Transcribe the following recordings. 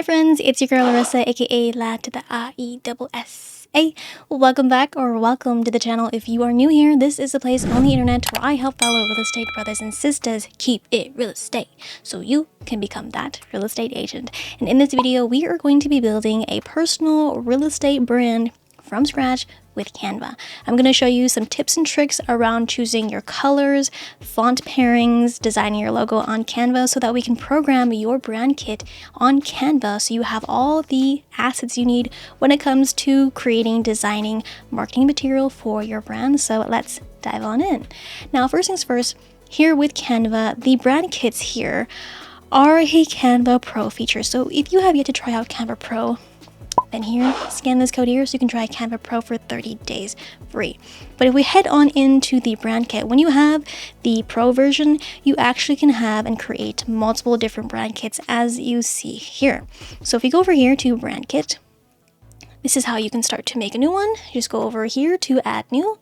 Hi friends, it's your girl Laressa, aka La to the R-E-S-S-A. Welcome back or welcome to the channel. If you are new here, this is a place on the internet where I help fellow real estate brothers and sisters keep it real estate so you can become that real estate agent. And in this video, we are going to be building a personal real estate brand from scratch with Canva. I'm going to show you some tips and tricks around choosing your colors, font pairings, designing your logo on Canva so that we can program your brand kit on Canva so you have all the assets you need when it comes to creating, designing, marketing material for your brand. So let's dive on in. Now, first things first, here with Canva, the brand kits here are a Canva Pro feature. So if you have yet to try out Canva Pro, then here, scan this code here so you can try Canva Pro for 30 days free. But if we head on into the brand kit, when you have the Pro version, you actually can have and create multiple different brand kits as you see here. So if you go over here to brand kit, this is how you can start to make a new one. You just go over here to add new.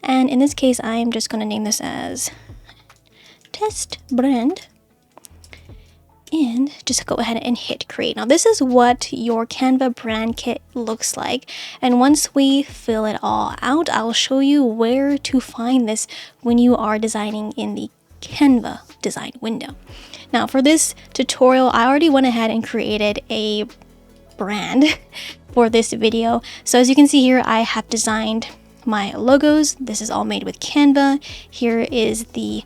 And in this case, I'm just going to name this as test brand. And just go ahead and hit create. Now this is what your Canva brand kit looks like, and once we fill it all out, I'll show you where to find this when you are designing in the Canva design window. Now for this tutorial, I already went ahead and created a brand for this video. So as you can see here, I have designed my logos. This is all made with Canva. Here is the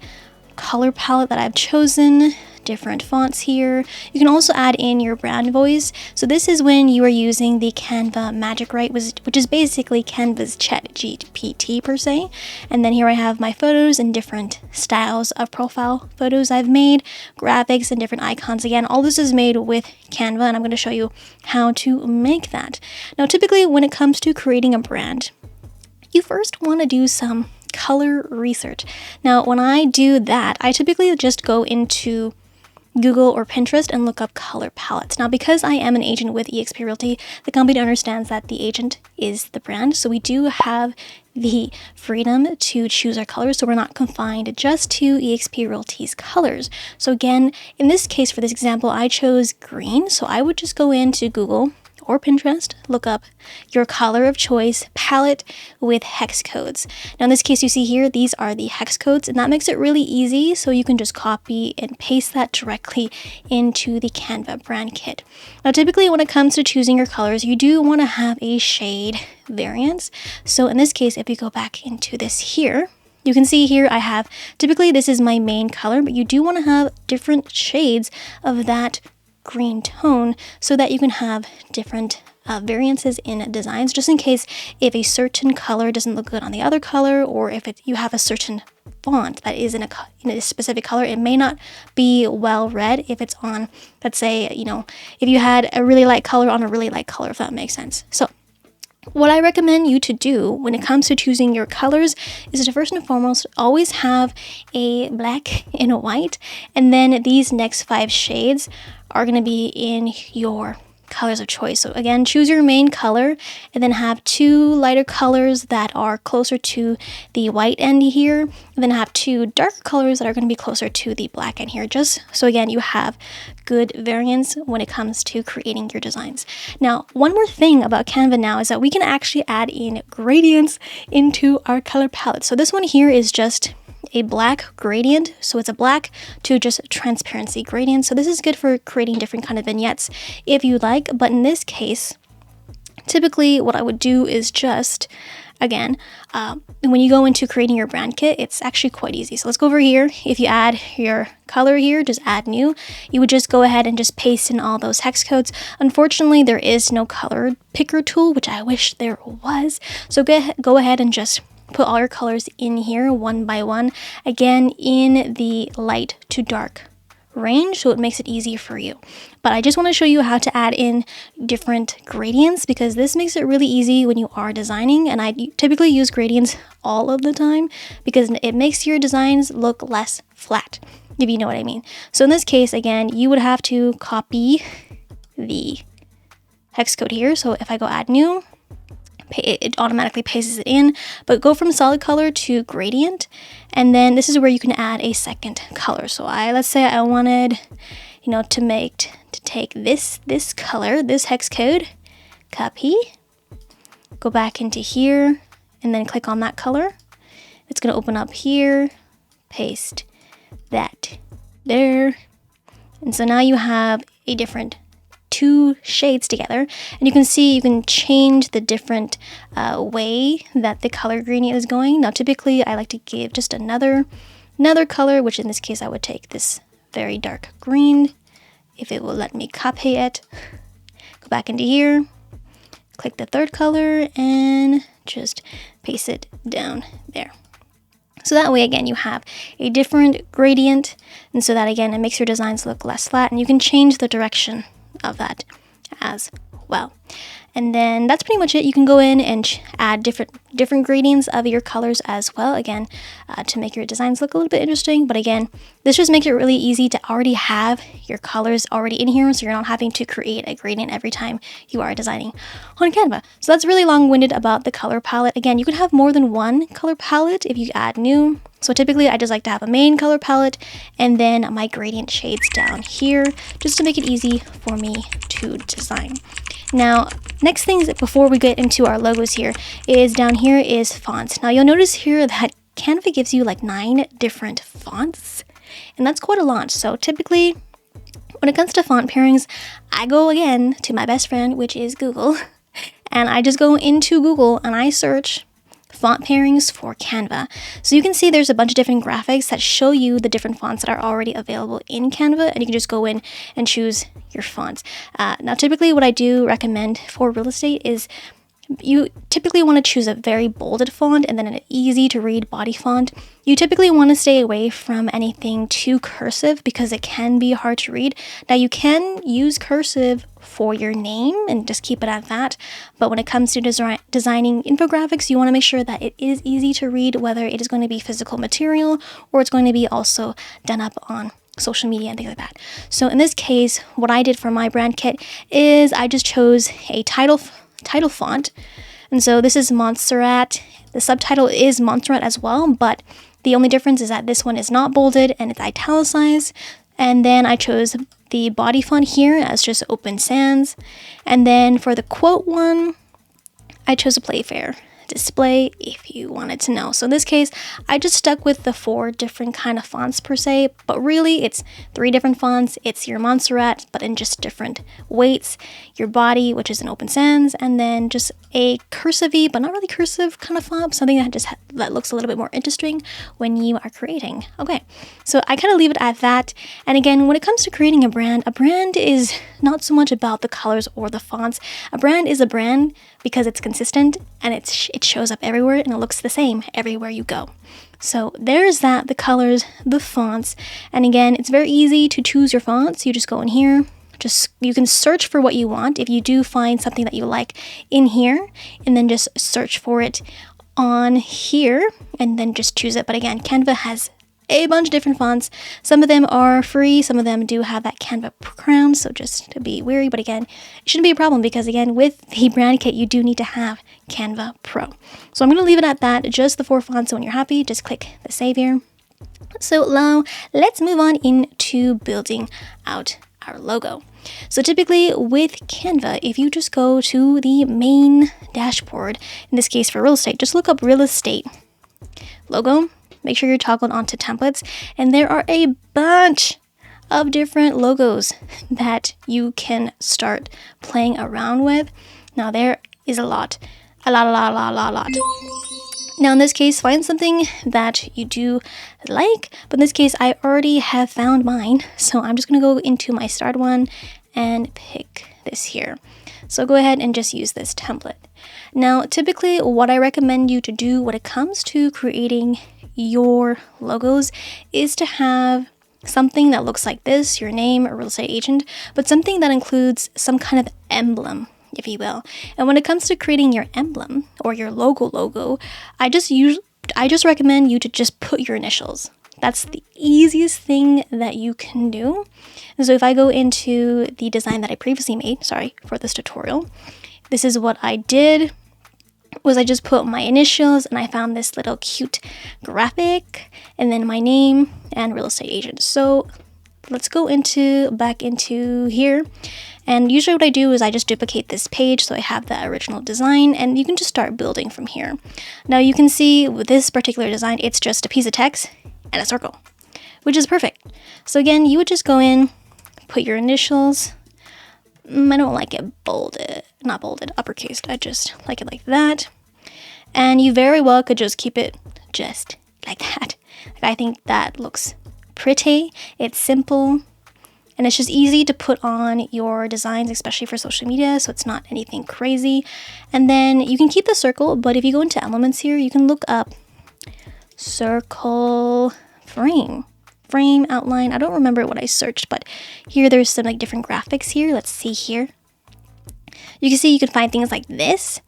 color palette that I've chosen, different fonts here. You can also add in your brand voice. So this is when you are using the Canva Magic Write, which is basically Canva's Chat GPT per se. And then here I have my photos and different styles of profile photos I've made, graphics and different icons. Again, all this is made with Canva, and I'm going to show you how to make that. Now, typically when it comes to creating a brand, you first want to do some color research. Now, when I do that, I typically just go into Google or Pinterest and look up color palettes. Now, because I am an agent with eXp Realty, the company understands that the agent is the brand. So we do have the freedom to choose our colors. So we're not confined just to eXp Realty's colors. So again, in this case, for this example, I chose green. So I would just go into Google or Pinterest, look up your color of choice palette with hex codes. Now in this case, you see here, these are the hex codes, and that makes it really easy. So you can just copy and paste that directly into the Canva brand kit. Now, typically when it comes to choosing your colors, you do want to have a shade variance. So in this case, if you go back into this here, you can see here I have, typically this is my main color, but you do want to have different shades of that green tone so that you can have different variances in designs, just in case if a certain color doesn't look good on the other color, or if you have a certain font that is in a specific color, it may not be well read if it's on, let's say, if you had a really light color on a really light color, if that makes sense. So what I recommend you to do when it comes to choosing your colors is to first and foremost always have a black and a white, and then these next 5 shades are going to be in your colors of choice. So again, choose your main color and then have 2 lighter colors that are closer to the white end here, and then have 2 darker colors that are going to be closer to the black end here, just so again you have good variance when it comes to creating your designs. Now, one more thing about Canva now is that we can actually add in gradients into our color palette. So this one here is just a black gradient, so it's a black to just transparency gradient. So this is good for creating different kind of vignettes if you like, but in this case, typically what I would do is just, again, when you go into creating your brand kit, it's actually quite easy. So let's go over here. If you add your color here, just add new, you would just go ahead and just paste in all those hex codes. Unfortunately, there is no color picker tool, which I wish there was. So go ahead and just put all your colors in here one by one, again in the light to dark range, so it makes it easy for you. But I just want to show you how to add in different gradients, because this makes it really easy when you are designing, and I typically use gradients all of the time because it makes your designs look less flat, if you know what I mean. So in this case, again, you would have to copy the hex code here. So if I go add new, it automatically pastes it in, but go from solid color to gradient, and then this is where you can add a second color. So let's say I wanted to take this color, this hex code, copy, go back into here, and then click on that color. It's going to open up here, paste that there. And so now you have a different 2 shades together, and you can see you can change the different way that the color gradient is going. Now typically I like to give just another color, which in this case I would take this very dark green, if it will let me copy it. Go back into here, click the 3rd color, and just paste it down there. So that way, again, you have a different gradient, and so that, again, it makes your designs look less flat, and you can change the direction of that as well. And then that's pretty much it. You can go in and add different gradients of your colors as well, again, to make your designs look a little bit interesting. But again, this just makes it really easy to already have your colors already in here, so you're not having to create a gradient every time you are designing on Canva. So that's really long-winded about the color palette. Again, you can have more than one color palette if you add new. So typically I just like to have a main color palette and then my gradient shades down here, just to make it easy for me to design. Now, next things before we get into our logos here is down here is fonts. Now you'll notice here that Canva gives you like 9 different fonts, and that's quite a lot. So typically when it comes to font pairings, I go again to my best friend, which is Google, and I just go into Google and I search font pairings for Canva. So you can see there's a bunch of different graphics that show you the different fonts that are already available in Canva, and you can just go in and choose your fonts. Now typically what I do recommend for real estate is you typically want to choose a very bolded font and then an easy to read body font. You typically want to stay away from anything too cursive because it can be hard to read. Now you can use cursive for your name and just keep it at that, but when it comes to designing infographics, you want to make sure that it is easy to read, whether it is going to be physical material or it's going to be also done up on social media and things like that. So in this case, what I did for my brand kit is I just chose a title font, and so this is Montserrat. The subtitle is Montserrat as well, but the only difference is that this one is not bolded and it's italicized. And then I chose the body font here as just Open Sans, and then for the quote one I chose a Playfair display, if you wanted to know. So in this case, I just stuck with the 4 different kind of fonts per se, but really it's 3 different fonts. It's your Montserrat, but in just different weights, your body, which is an Open Sans, and then just a cursive-y, but not really cursive kind of font, something that looks a little bit more interesting when you are creating. Okay, so I kind of leave it at that. And again, when it comes to creating a brand is not so much about the colors or the fonts. A brand is a brand because it's consistent and it shows up everywhere and it looks the same everywhere you go. So there's that, the colors, the fonts, and again, it's very easy to choose your fonts. You just go in here, you can search for what you want. If you do find something that you like in here, and then just search for it on here and then just choose it. But again, Canva has a bunch of different fonts. Some of them are free, some of them do have that Canva crown, so just to be wary, but again, it shouldn't be a problem because again, with the brand kit, you do need to have Canva Pro. So I'm going to leave it at that, just the 4 fonts. So when you're happy, just click the save here. So now let's move on into building out our logo. So typically with Canva, if you just go to the main dashboard, in this case for real estate, just look up real estate logo. Make sure you're toggled onto templates, and there are a bunch of different logos that you can start playing around with. Now there is a lot. Now in this case, find something that you do like, but in this case, I already have found mine, so I'm just gonna go into my start one and pick this here. So go ahead and just use this template. Now, typically what I recommend you to do when it comes to creating your logos is to have something that looks like this, your name, a real estate agent, but something that includes some kind of emblem, if you will. And when it comes to creating your emblem or your logo, I just recommend you to just put your initials. That's the easiest thing that you can do. And so if I go into the design that I previously made, for this tutorial, this is what I did. Was I just put my initials and I found this little cute graphic and then my name and real estate agent. So let's go back into here. And usually what I do is I just duplicate this page so I have the original design, and you can just start building from here. Now you can see with this particular design, it's just a piece of text and a circle, which is perfect. So again, you would just go in, put your initials. I don't like it bolded, not bolded, uppercased. I just like it like that. And you very well could just keep it just like that. I think that looks pretty. It's simple. And it's just easy to put on your designs, especially for social media, so it's not anything crazy. And then you can keep the circle, but if you go into elements here, you can look up circle frame outline. I don't remember what I searched, but here there's some like different graphics here. Let's see here. You can see you can find things like this.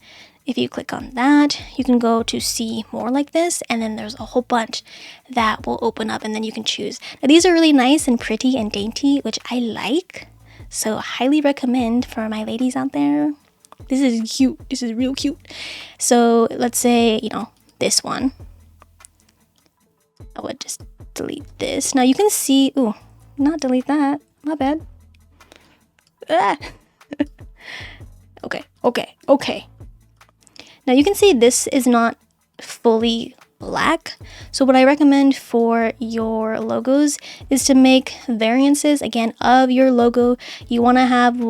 If you click on that, you can go to see more like this, and then there's a whole bunch that will open up, and then you can choose. Now these are really nice and pretty and dainty, which I like, so highly recommend for my ladies out there. This is cute. This is real cute. So let's say, you know, this one. I would just delete this. Now you can see, ooh, not delete that. My bad. Ah. Okay. Now you can see this is not fully black. So what I recommend for your logos is to make variances, again, of your logo. You want to have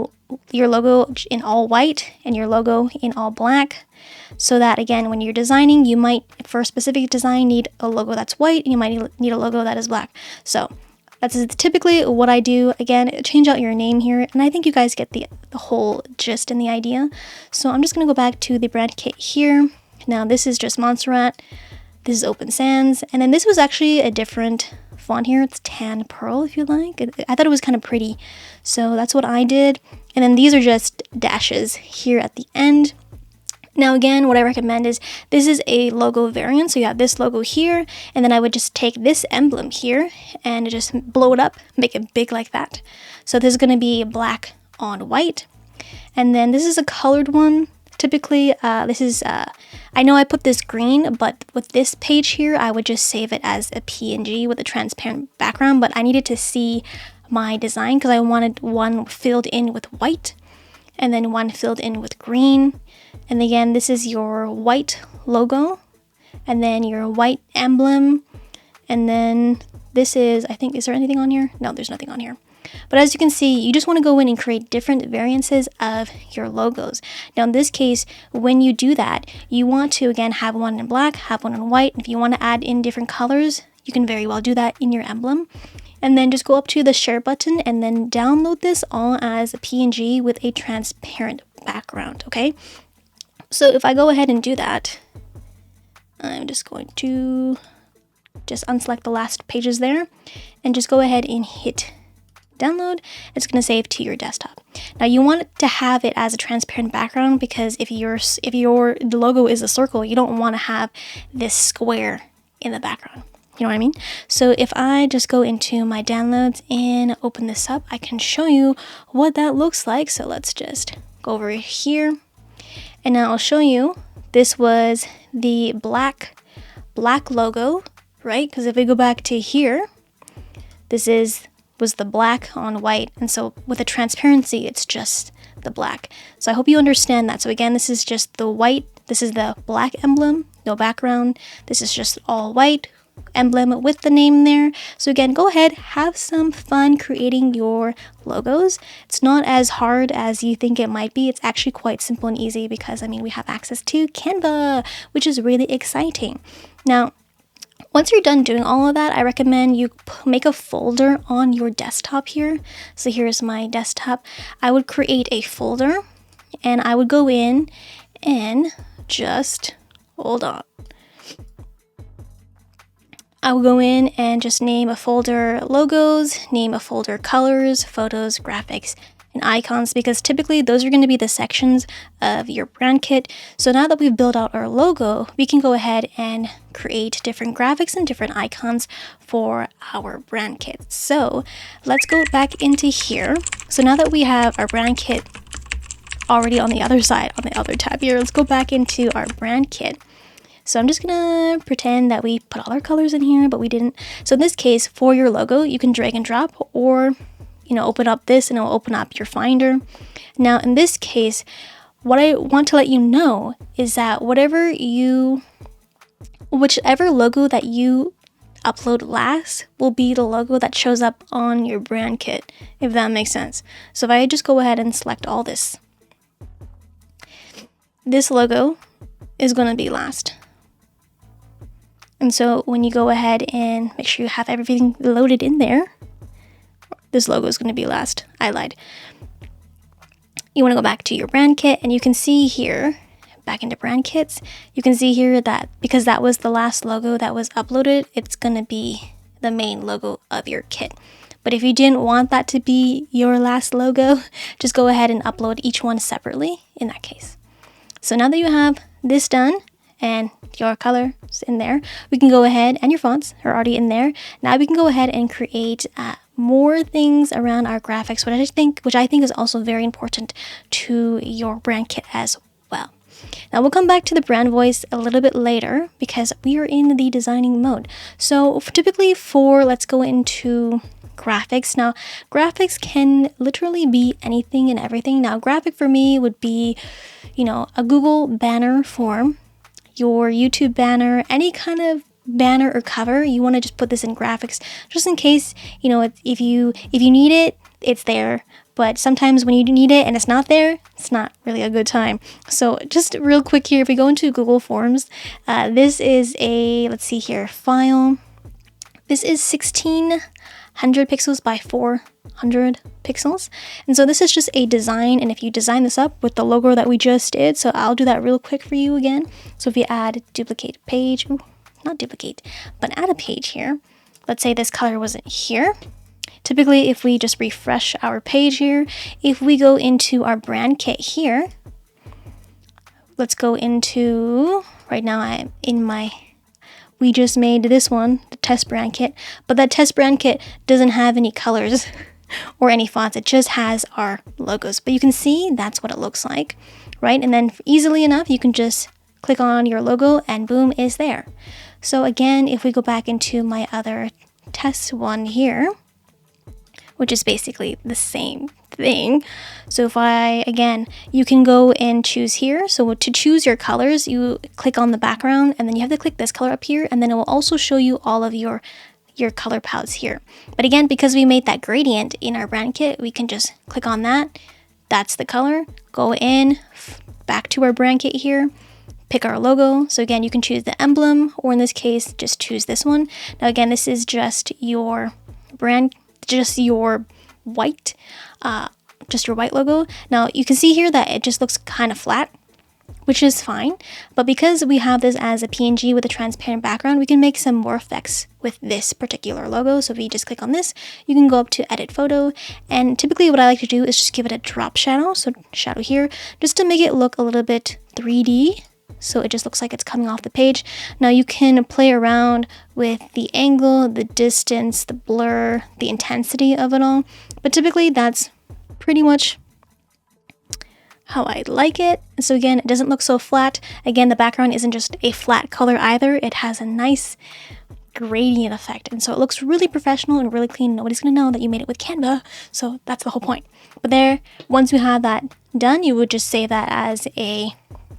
your logo in all white and your logo in all black. So that, again, when you're designing, you might, for a specific design, need a logo that's white, and you might need a logo that is black. So that's typically what I do. Again, change out your name here, and I think you guys get the whole gist and the idea. So I'm just going to go back to the brand kit here. Now this is just Montserrat, this is Open Sans, and then this was actually a different font here. It's Tan Pearl, if you like. I thought it was kind of pretty, so that's what I did. And then these are just dashes here at the end. Now again, what I recommend is this is a logo variant, so you have this logo here, and then I would just take this emblem here and just blow it up, make it big like that. So this is going to be black on white, and then this is a colored one. Typically, this is, I know I put this green, but with this page here, I would just save it as a PNG with a transparent background, but I needed to see my design because I wanted one filled in with white, and then one filled in with green. And again, this is your white logo, and then your white emblem, and then this is, I think, is there anything on here? No, there's nothing on here. But as you can see, you just want to go in and create different variances of your logos. Now in this case, when you do that, you want to, again, have one in black, have one in white. If you want to add in different colors, you can very well do that in your emblem. And then just go up to the share button and then download this all as a PNG with a transparent background, okay? So if I go ahead and do that, I'm just going to just unselect the last pages there and just go ahead and hit download. It's going to save to your desktop. Now you want to have it as a transparent background because if the logo is a circle, you don't want to have this square in the background. You know what I mean? So if I just go into my downloads and open this up, I can show you what that looks like. So let's just go over here. And now I'll show you, this was the black logo, right? Because if we go back to here, this was the black on white. And so with the transparency, it's just the black. So I hope you understand that. So again, this is just the white. This is the black emblem, no background. This is just all white emblem with the name there. So again, go ahead, have some fun creating your logos. It's not as hard as you think it might be. It's actually quite simple and easy because, I mean, we have access to Canva, which is really exciting. Now, once you're done doing all of that, I recommend you make a folder on your desktop here. So here's my desktop. I would create a folder and I would go in and just, hold on. I will go in and just name a folder logos, name a folder colors, photos, graphics, and icons, because typically those are going to be the sections of your brand kit. So now that we've built out our logo, we can go ahead and create different graphics and different icons for our brand kit. So let's go back into here. So now that we have our brand kit already on the other side, on the other tab here, let's go back into our brand kit. So I'm just gonna pretend that we put all our colors in here, but we didn't. So in this case, for your logo, you can drag and drop, or open up this and it'll open up your Finder. Now in this case, what I want to let you know is that whichever logo that you upload last will be the logo that shows up on your brand kit, if that makes sense. So if I just go ahead and select all this logo is going to be last. And so when you go ahead and make sure you have everything loaded in there, this logo is going to be last. I lied. You want to go back to your brand kit, and you can see here, back into brand kits, you can see here that because that was the last logo that was uploaded, it's going to be the main logo of your kit. But if you didn't want that to be your last logo, just go ahead and upload each one separately in that case. So now that you have this done and your colors in there, we can go ahead, and your fonts are already in there. Now we can go ahead and create more things around our graphics, which I think is also very important to your brand kit as well. Now we'll come back to the brand voice a little bit later because we are in the designing mode. So typically let's go into graphics. Now graphics can literally be anything and everything. Now graphic for me would be, a Google banner form, your YouTube banner, any kind of banner or cover. You want to just put this in graphics just in case, if you need it, it's there. But sometimes when you need it and it's not there, it's not really a good time. So just real quick here, if we go into Google Forms, this is let's see here, file. This is 1600 pixels by 400 pixels. And so this is just a design. And if you design this up with the logo that we just did, so I'll do that real quick for you again. So if you add duplicate page, not duplicate, but add a page here. Let's say this color wasn't here. Typically, if we just refresh our page here, if we go into our brand kit here, let's go into, right now I'm in we just made this one, the test brand kit, but that test brand kit doesn't have any colors or any fonts. It just has our logos, but you can see that's what it looks like, right? And then easily enough, you can just click on your logo and boom, is there. So again, if we go back into my other test one here, which is basically the same thing. So if you can go and choose here. So to choose your colors, you click on the background and then you have to click this color up here, and then it will also show you all of your color palettes here. But again, because we made that gradient in our brand kit, we can just click on that. That's the color. Go in, back to our brand kit here, pick our logo. So again, you can choose the emblem, or in this case, just choose this one. Now again, this is just your brand, just your white logo. Now you can see here that it just looks kind of flat, which is fine. But because we have this as a PNG with a transparent background, we can make some more effects with this particular logo. So if you just click on this, you can go up to edit photo. And typically what I like to do is just give it a drop shadow. So shadow here, just to make it look a little bit 3D. So it just looks like it's coming off the page. Now you can play around with the angle, the distance, the blur, the intensity of it all. But typically that's pretty much how I like it. So again, it doesn't look so flat. Again, the background isn't just a flat color either. It has a nice gradient effect. And so it looks really professional and really clean. Nobody's going to know that you made it with Canva. So that's the whole point. But there, once you have that done, you would just save that as a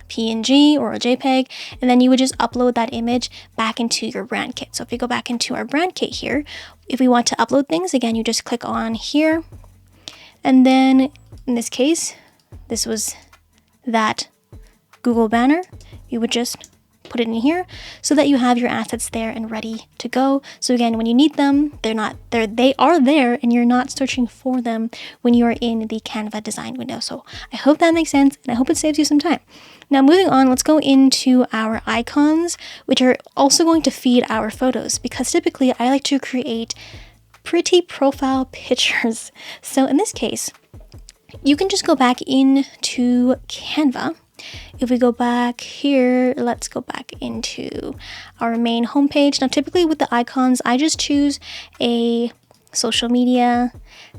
PNG or a JPEG, and then you would just upload that image back into your brand kit. So if you go back into our brand kit here, if we want to upload things, again, you just click on here, and then in this case, this was that Google banner. You would just put it in here so that you have your assets there and ready to go. So again, when you need them, they are there, and you're not searching for them when you are in the Canva design window. So I hope that makes sense, and I hope it saves you some time. Now moving on, let's go into our icons, which are also going to feed our photos, because typically I like to create pretty profile pictures. So in this case, you can just go back into Canva. If we go back here, let's go back into our main homepage. Now typically with the icons, I just choose a social media,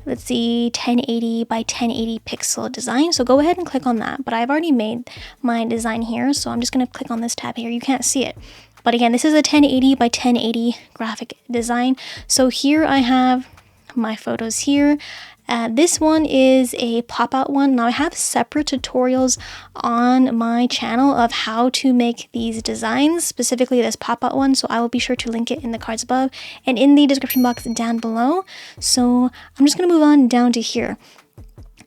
let's see, 1080 by 1080 pixel design. So go ahead and click on that. But I've already made my design here, so I'm just going to click on this tab here. You can't see it. But again, this is a 1080 by 1080 graphic design. So here I have my photos here. This one is a pop-out one. Now I have separate tutorials on my channel of how to make these designs, specifically this pop-out one, so I will be sure to link it in the cards above and in the description box down below. So I'm just going to move on down to here.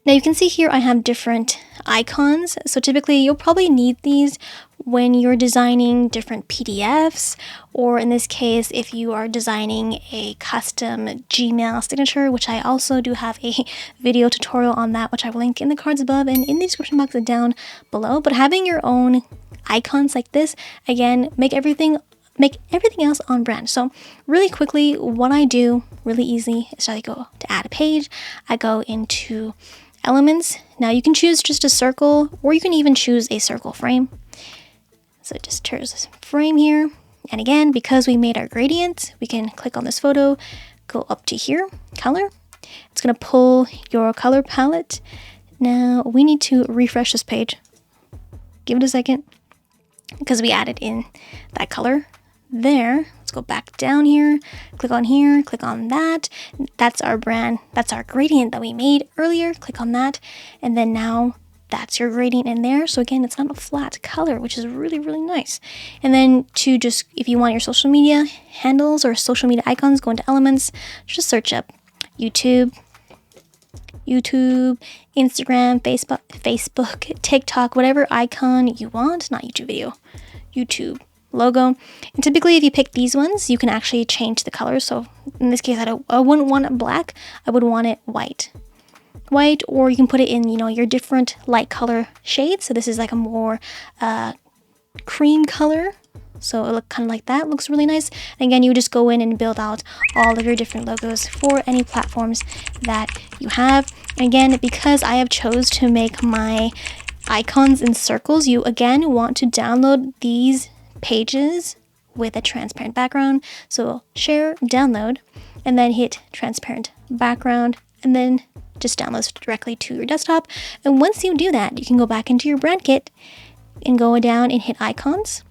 Now you can see here I have different icons. So typically you'll probably need these when you're designing different PDFs, or in this case, if you are designing a custom Gmail signature, which I also do have a video tutorial on that, which I will link in the cards above and in the description box down below. But having your own icons like this, again, make everything else on brand. So really quickly, what I do really easy is I go to add a page, I go into elements. Now you can choose just a circle, or you can even choose a circle frame. So just choose this frame here. And again, because we made our gradient, we can click on this photo, go up to here, color. It's going to pull your color palette. Now we need to refresh this page. Give it a second because we added in that color there. Let's go back down here, click on that. That's our brand, that's our gradient that we made earlier. Click on that. And then now that's your gradient in there. So again, it's not a flat color, which is really, really nice. And then to just, if you want your social media handles or social media icons, go into elements, just search up YouTube, Instagram, Facebook, TikTok, whatever icon you want, not YouTube video, YouTube logo. And typically if you pick these ones, you can actually change the color. So in this case, I wouldn't want it black, I would want it white, or you can put it in, your different light color shades. So this is like a more cream color, so it look kind of like that. Looks really nice. And again, you just go in and build out all of your different logos for any platforms that you have. And again, because I have chose to make my icons in circles, you again want to download these pages with a transparent background. So share, download, and then hit transparent background, and then just downloads directly to your desktop. And once you do that, you can go back into your brand kit and go down and hit icons.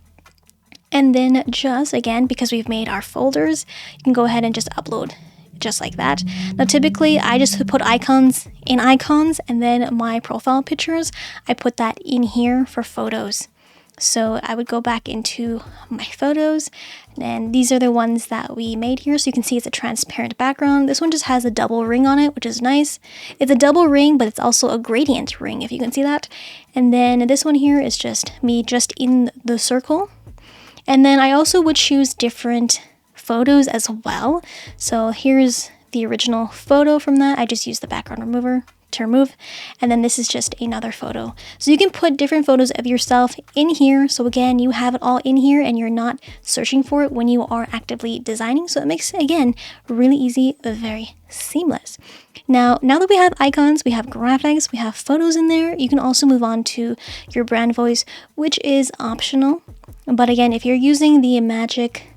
And then just again, because we've made our folders, you can go ahead and just upload just like that. Now typically I just put icons in icons, and then my profile pictures, I put that in here for photos. So I would go back into my photos, and these are the ones that we made here. So you can see it's a transparent background. This one just has a double ring on it, which is nice. It's a double ring, but it's also a gradient ring, if you can see that. And then this one here is just me just in the circle. And then I also would choose different photos as well. So here's the original photo from that. I just used the background remover to remove, and then this is just another photo. So you can put different photos of yourself in here. So again, you have it all in here and you're not searching for it when you are actively designing. So it makes, again, really easy, very seamless. Now that we have icons, we have graphics, we have photos in there, you can also move on to your brand voice, which is optional. But again, if you're using the Magic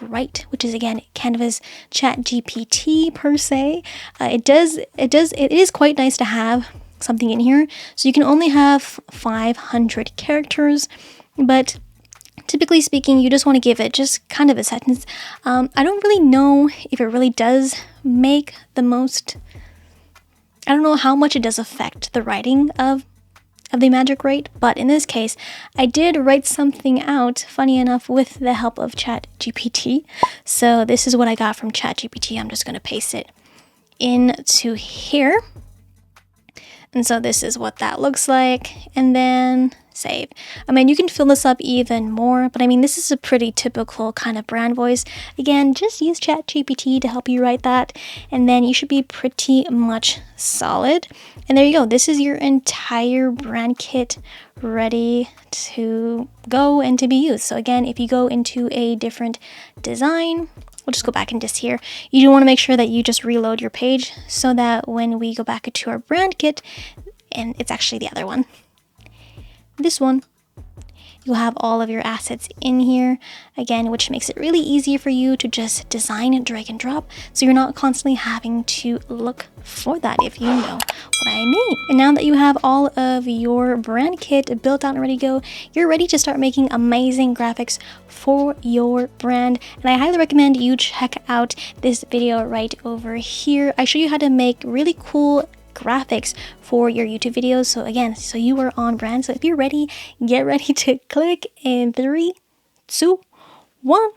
Write, which is again Canva's Chat GPT per se, it is quite nice to have something in here. So you can only have 500 characters, but typically speaking, you just want to give it just kind of a sentence. I don't really know if it really does make the most. I don't know how much it does affect the writing of the Magic Write, but in this case, I did write something out, funny enough, with the help of Chat GPT. So this is what I got from Chat GPT. I'm just going to paste it into here. And so this is what that looks like. And then save. I mean, you can fill this up even more, but I mean, this is a pretty typical kind of brand voice. Again, just use Chat GPT to help you write that, and then you should be pretty much solid. And there you go. This is your entire brand kit ready to go and to be used. So again, if you go into a different design, we'll just go back and just here. You do want to make sure that you just reload your page so that when we go back into our brand kit, and it's actually the other one, this one, You'll have all of your assets in here again, which makes it really easy for you to just design, drag and drop, so you're not constantly having to look for that, if you know what I mean. And now that you have all of your brand kit built out and ready to go, you're ready to start making amazing graphics for your brand. And I highly recommend you check out this video right over here. I show you how to make really cool graphics for your YouTube videos. So again, so you are on brand. So if you're ready, get ready to click in 3, 2, 1.